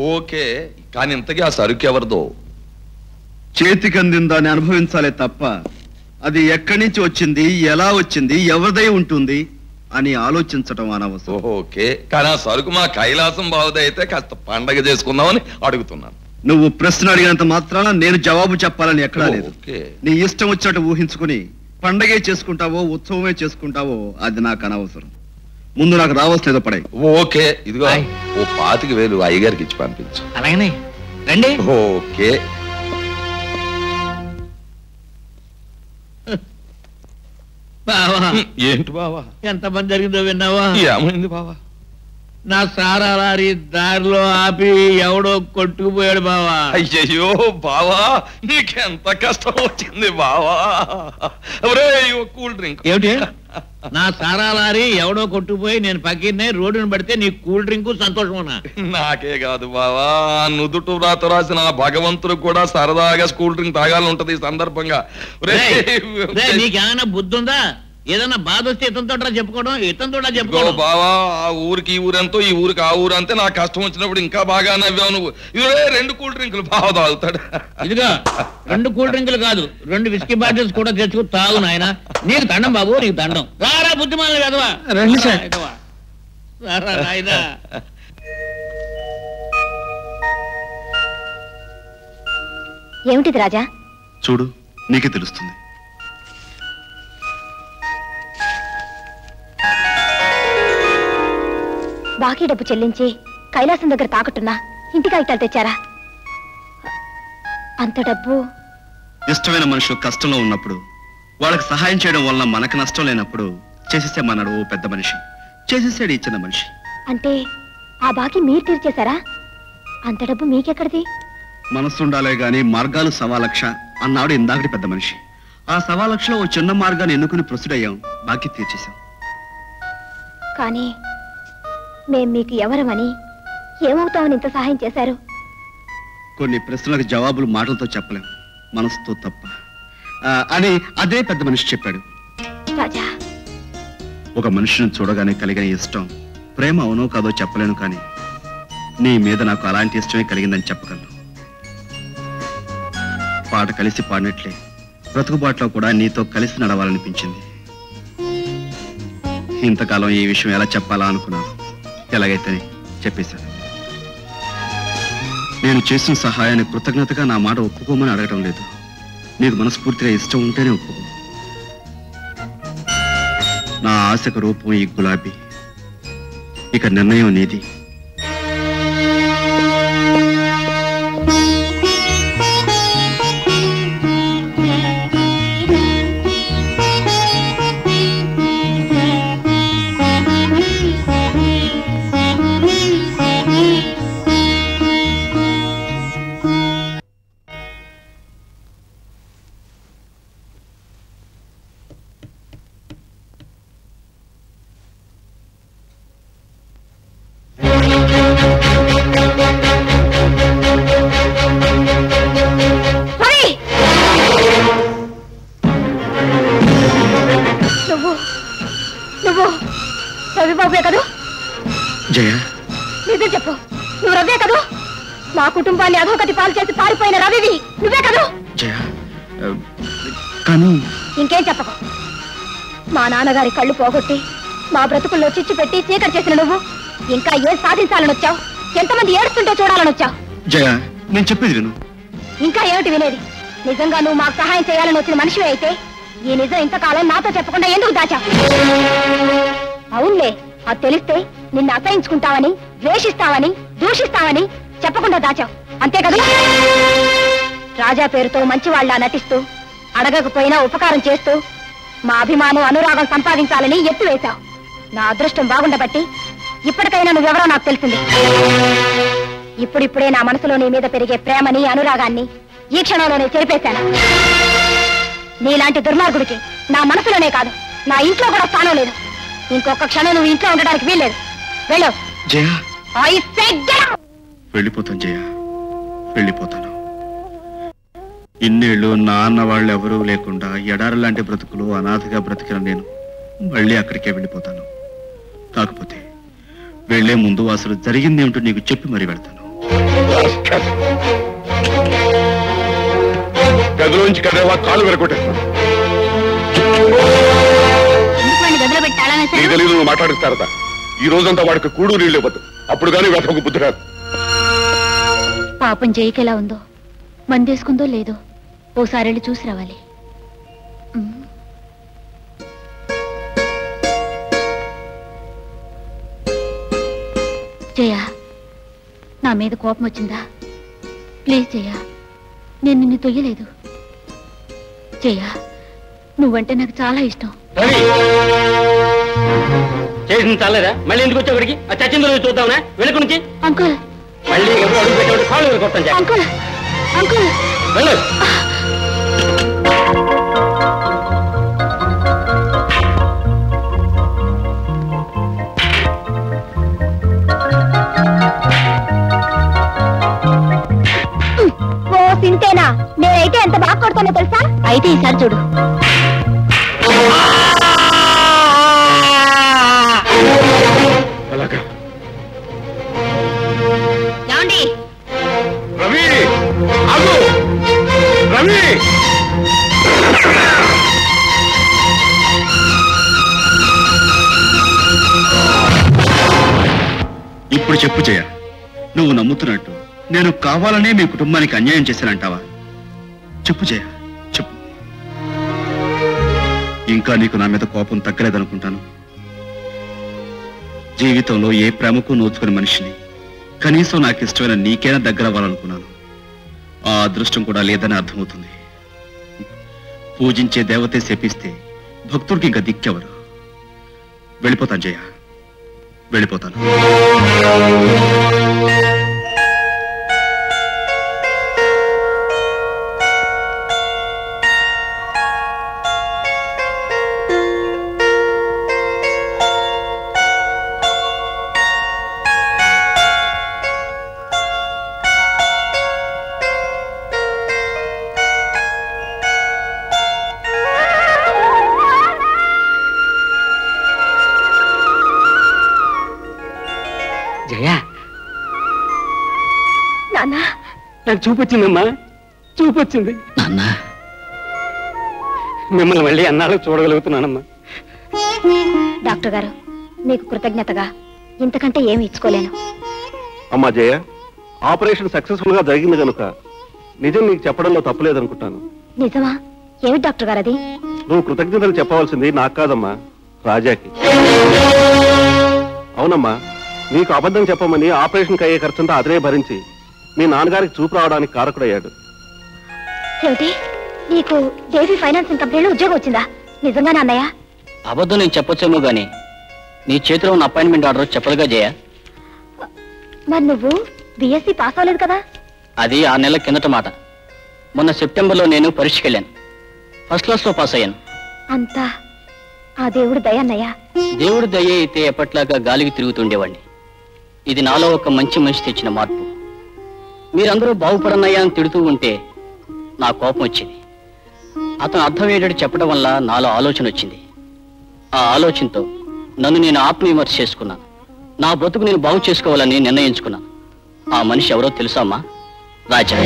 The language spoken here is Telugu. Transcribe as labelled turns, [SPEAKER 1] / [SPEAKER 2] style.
[SPEAKER 1] ఓకే, కానీ ఇంతకీ ఆ సరుకు ఎవరిదో?
[SPEAKER 2] చేతికి అందిందాన్ని అనుభవించాలే తప్ప అది ఎక్కడి నుంచి వచ్చింది, ఎలా వచ్చింది, ఎవరిదై ఉంటుంది అని ఆలోచించటం అనవసరం.
[SPEAKER 1] ఓకే, కానీ ఆ సరుకు మా కైలాసం బావుది అయితే కాస్త పండగ చేసుకుందామని అడుగుతున్నాను.
[SPEAKER 2] నువ్వు ప్రశ్న అడిగినంత మాత్రాన నేను జవాబు చెప్పాలని ఎక్కడా లేదు.
[SPEAKER 1] ఓకే.
[SPEAKER 2] నీ ఇష్టం వచ్చినట్టు ఊహించుకుని పండగే చేసుకుంటావో ఉత్సవమే చేసుకుంటావో అది నాకు అనవసరం. ముందు నాకు రావాల్సిన ఏదో పడాయి.
[SPEAKER 1] ఓకే, ఇదిగో ఓ 25,000 అయ్యగారికి ఇచ్చి పంపించు.
[SPEAKER 3] అలాగనే రండి.
[SPEAKER 1] ఓకే.
[SPEAKER 3] బావా,
[SPEAKER 1] ఏంటి బావా?
[SPEAKER 3] ఎంత పని జరిగిందో విన్నావా?
[SPEAKER 1] ఏమైంది బావా?
[SPEAKER 3] నా సారా లారీ దారిలో ఆపి ఎవడో కొట్టుకుపోయాడు బావా.
[SPEAKER 1] అయ్యయ్యో బావా, నీకెంత కష్టం వచ్చింది బావా. Cool drink.
[SPEAKER 3] ఏమిటి? నా సారా లారీ ఎవడో కొట్టుకుపోయి నేను పక్కనే రోడ్డును పడితే నీ కూల్ డ్రింక్ సంతోషమన్నా?
[SPEAKER 1] నాకే కాదు బావా, నుదుటు రాత రాసిన భగవంతుడు కూడా సరదాగా కూల్ డ్రింక్ తాగాలని ఉంటది ఈ సందర్భంగా.
[SPEAKER 3] నీకేమైనా బుద్ధి ఉందా? ఏదన్నా బాధ వస్తే ఇతనితో చెప్పుకోవడం, ఇతనితో చెప్పుకోవడం.
[SPEAKER 1] బావా, ఆ ఊరికి ఈ ఊరంతో, ఈ ఊరికి ఆ ఊరు అంతే. నాకు కష్టం వచ్చినప్పుడు ఇంకా బాగా నవ్వావు నువ్వు. ఇవే 2 కూల్ డ్రింకులు బావ తాగుతాడు.
[SPEAKER 3] ఇదిగా 2 కూల్ డ్రింకులు కాదు, 2 విస్కీ బాటిల్స్ కూడా తెచ్చుకు తాగు నాయన. నీకు దండం బాబు, నీకు దండం. రారా బుద్ధిమాల కదవా.
[SPEAKER 2] రండి సార్.
[SPEAKER 3] రారా నాయనా.
[SPEAKER 4] ఏమిటిది రాజా?
[SPEAKER 2] చూడు, నీకే తెలుస్తుంది.
[SPEAKER 4] బాకీ డబ్బు చెల్లించి కైలాసం దగ్గర తాకట్టున్నా ఇంటి కాగితాలు తెచ్చారా? అంత డబ్బు.
[SPEAKER 2] ఇష్టమైన మనుషులు కష్టంలో ఉన్నప్పుడు వాళ్ళకి సహాయం చేయడం వల్ల మనకు నష్టం లేనప్పుడు చేసేసామన్నాడు ఓ పెద్ద మనిషి. చేసేసాడు ఈ చిన్న మనిషి.
[SPEAKER 4] అంటే ఆ బాకీ మీరు తీర్చేశారా? అంత డబ్బు మీకెక్కడిది?
[SPEAKER 2] మనసుండాలే గాని మార్గాలు 1,00,000 అన్నాడు ఇందాకటి పెద్ద మనిషి. ఆ 1,00,000లో ఓ చిన్న మార్గాన్ని ఎన్నుకుని ప్రొసీడయ్యాం, బాకీ తీర్చేశాం.
[SPEAKER 4] కానీ మేం మీకు ఎవరమని, ఏమవుతామని ఇంత సహాయం చేశారు?
[SPEAKER 2] కొన్ని ప్రశ్నలకు జవాబులు మాటలతో చెప్పలేం, మనసుతో తప్ప అని అదే పెద్ద మనిషి చెప్పాడు.
[SPEAKER 4] రాజా,
[SPEAKER 2] ఒక మనిషిని చూడగానే కలిగిన ఇష్టం ప్రేమ అవునో కాదో చెప్పలేను, కానీ నీ మీద నాకు అలాంటి ఇష్టమే కలిగిందని చెప్పగలను. పాట కలిసి పాడినట్లే బ్రతుకుబాట్లో కూడా నీతో కలిసి నడవాలనిపించింది. ఇంతకాలం ఈ విషయం ఎలా చెప్పాలా అనుకున్నాను. ఎలాగైతే చెప్పేశాను. నేను చేసిన సహాయాన్ని కృతజ్ఞతగా నా మాట ఒప్పుకోమని అడగటం లేదు. నీకు మనస్ఫూర్తిగా ఇష్టం ఉంటేనే ఒప్పుకో. నా ఆశకు రూపం ఈ గులాబీ. ఇక నిర్ణయం నీది.
[SPEAKER 4] రవిబాబువే కదూ?
[SPEAKER 2] జయ,
[SPEAKER 4] నిజం చెప్పు, నువ్వు రవే కదూ? మా కుటుంబాన్ని అధోగతి పాలు చేసి పారిపోయిన రవివి నువ్వే కదూ?
[SPEAKER 2] జయ, కానీ
[SPEAKER 4] ఇంకేం చెప్పకు. మా నాన్నగారి కళ్ళు పోగొట్టి మా బ్రతుకుల్లో చిచ్చు పెట్టి చీకటి చేసిన నువ్వు ఇంకా ఏం సాధించాలని వచ్చావు? ఎంతమంది ఏడుస్తుంటే చూడాలని వచ్చావు?
[SPEAKER 2] జయ, నేను చెప్పేది విను.
[SPEAKER 4] ఇంకా ఏమిటి వినేది? నిజంగా నువ్వు మాకు సహాయం చేయాలని వచ్చిన మనిషి అయితే ఈ నిజం ఇంతకాలం నాతో చెప్పకుండా ఎందుకు దాచావు? అవునులే, అది తెలిస్తే నిన్ను అసహించుకుంటావని, ద్వేషిస్తావని, దూషిస్తావని చెప్పకుండా దాచావు, అంతే కదా? రాజా పేరుతో మంచివాళ్లా నటిస్తూ అడగకపోయినా ఉపకారం చేస్తూ మా అభిమానం, అనురాగం సంపాదించాలని ఎత్తువేశావు. నా అదృష్టం బాగుండబట్టి ఇప్పటికైనా నువ్వెవరో నాకు తెలిసింది. ఇప్పుడిప్పుడే నా మనసులో నీ మీద పెరిగే ప్రేమని, అనురాగాన్ని ఈ క్షణంలోనే చెరిపేశాను. నీలాంటి దుర్మార్గుడికి నా మనసులోనే కాదు, నా ఇంట్లో కూడా స్థానం లేదు. ఇంకొక క్షణం నువ్వు ఇంట్లో ఉండడానికి వీల్లేదు. వెళ్ళు.
[SPEAKER 2] జయ,
[SPEAKER 4] I said get out.
[SPEAKER 2] వెళ్ళిపోతాను జయ, వెళ్ళిపోతాను. ఇన్నేళ్ళు నా అన్న వాళ్ళు ఎవరూ లేకుండా ఎడారి లాంటి బ్రతుకులు అనాథగా బ్రతికిన నేను మళ్ళీ అక్కడికే వెళ్ళిపోతాను. కాకపోతే వెళ్లే ముందు అసలు జరిగింది ఏమిటో నీకు చెప్పి మరీ వెళ్తాను.
[SPEAKER 5] రాక్షస్ గదిలోంచి కదేవా కాళ్ళు వెరగొట్టేస్తాను.
[SPEAKER 4] గదిలో పెట్టాలా
[SPEAKER 5] నీ తెలీదు, నువ్వు మాట్లాడిస్తారట. ఈ రోజంతా వాడికి కూడు నీళ్ళు ఇవ్వద్దు, అప్పుడు కానీ వెతకు బుద్ధి రాదు.
[SPEAKER 4] పాపం జైకి ఎలా ఉందో, మందేసుకుందో లేదో ఓసారి వెళ్ళి చూసి రావాలి. జయ, నా మీద కోపం వచ్చిందా? ప్లీజ్ జయ, నేను నిన్ను తొయ్యలేదు. జయ, నువ్వంటే నాకు చాలా ఇష్టం.
[SPEAKER 6] చేసిన చాలేదా? మళ్ళీ ఎందుకు వచ్చా ఇక్కడికి? ఆ చచ్చిన రోజు చూద్దామనా? వెనుక నుంచి
[SPEAKER 4] అంకుల్,
[SPEAKER 6] మళ్ళీ అడుగు పెట్టేవాడు కాళ్ళు వెళ్ళి
[SPEAKER 4] అంకుల్, అంకుల్
[SPEAKER 6] వెళ్ళు.
[SPEAKER 4] ఓ సింతేనా? నేనైతే ఎంత బాగా కొడతానో తెలుసా? అయితే ఈసారి చూడు. ఏమండి?
[SPEAKER 5] రవి ఆగు! రవి!
[SPEAKER 2] ఇప్పుడు చెప్పు జయ, నువ్వు నమ్ముతున్నట్టు నేను కావాలనే మీ కుటుంబానికి అన్యాయం చేశానంటావా? చెప్పు జయ, చెప్పు. ఇంకా నీకు నా మీద కోపం తగ్గలేదనుకుంటాను. జీవితంలో ఏ ప్రేమకు నోచుకునే మనిషిని కనీసం నాకు ఇష్టమైన నీకైనా దగ్గర అవ్వాలనుకున్నాను. ఆ అదృష్టం కూడా లేదని అర్థమవుతుంది. పూజించే దేవతే శపిస్తే భక్తుడికి ఇంకా దిక్కెవరు? వెళ్ళిపోతాను జయ, వెళ్ళిపోతాను.
[SPEAKER 6] జయా,
[SPEAKER 4] నాన్నా,
[SPEAKER 6] నాకు చూపొచ్చిందమ్మా, చూపొచ్చింది.
[SPEAKER 3] నాన్న,
[SPEAKER 6] మిమ్మల్ని మళ్ళీ అన్నాళ్ళు చూడగలుగుతున్నానమ్మా.
[SPEAKER 4] డాక్టర్ గారు, మీకు కృతజ్ఞతగా ఇంతకంటే ఏమి ఇచ్చుకోలేను.
[SPEAKER 5] అమ్మా జయ, ఆపరేషన్ సక్సెస్ఫుల్ గా జరిగింది కనుక నిజం నీకు చెప్పడంలో తప్పులేదనుకుంటాను.
[SPEAKER 4] నిజమా? ఏమిటి డాక్టర్ గారు అది?
[SPEAKER 5] నువ్వు కృతజ్ఞతలు చెప్పవలసింది నాకు కాదమ్మా, రాజాకి. అవునమ్మా, నీకు అబద్ధం చెప్పమని ఆపరేషన్కి అయ్యే ఖర్చంతా అతనే భరించి మీ నాన్నగారికి చూపు రావడానికి కారకుడయ్యాడు.
[SPEAKER 4] ఏమిటి, నీకు దేవి ఫైనాన్సింగ్ కంపెనీలో ఉద్యోగం వచ్చిందా? నిజంగా అన్నయ్య?
[SPEAKER 6] అబద్ధం నేను చెప్పొచ్చేమో గాని నీ చేతిలో ఉన్న అపాయింట్మెంట్ ఆర్డర్ చెప్పదుగా జయ.
[SPEAKER 4] మరి నువ్వు బిఎస్సీ పాస్ అవ్వలేదు కదా?
[SPEAKER 6] అది 6 నెలల కిందట మాట. మొన్న సెప్టెంబర్లో నేను పరీక్షకి వెళ్ళాను. ఫస్ట్ క్లాస్ లో పాస్ అయ్యాను.
[SPEAKER 4] అంతా ఆ దేవుడు దయ అన్నయ్య.
[SPEAKER 6] దేవుడు దయ అయితే ఎప్పట్లాగా గాలికి తిరుగుతుండేవాడిని. ఇది నాలో ఒక మంచి మనిషి తెచ్చిన మార్పు. మీరందరూ బాగుపడన్నయ్యా అని తిడుతూ ఉంటే నా కోపం వచ్చింది. అతను అర్థమయ్యేటట్టు చెప్పడం వల్ల నాలో ఆలోచన వచ్చింది. ఆ ఆలోచనతో నన్ను నేను ఆత్మవిమర్శ చేసుకున్నాను. నా బ్రతుకు నేను బాగు చేసుకోవాలని నిర్ణయించుకున్నాను. ఆ మనిషి ఎవరో తెలుసా అమ్మా? రాజా.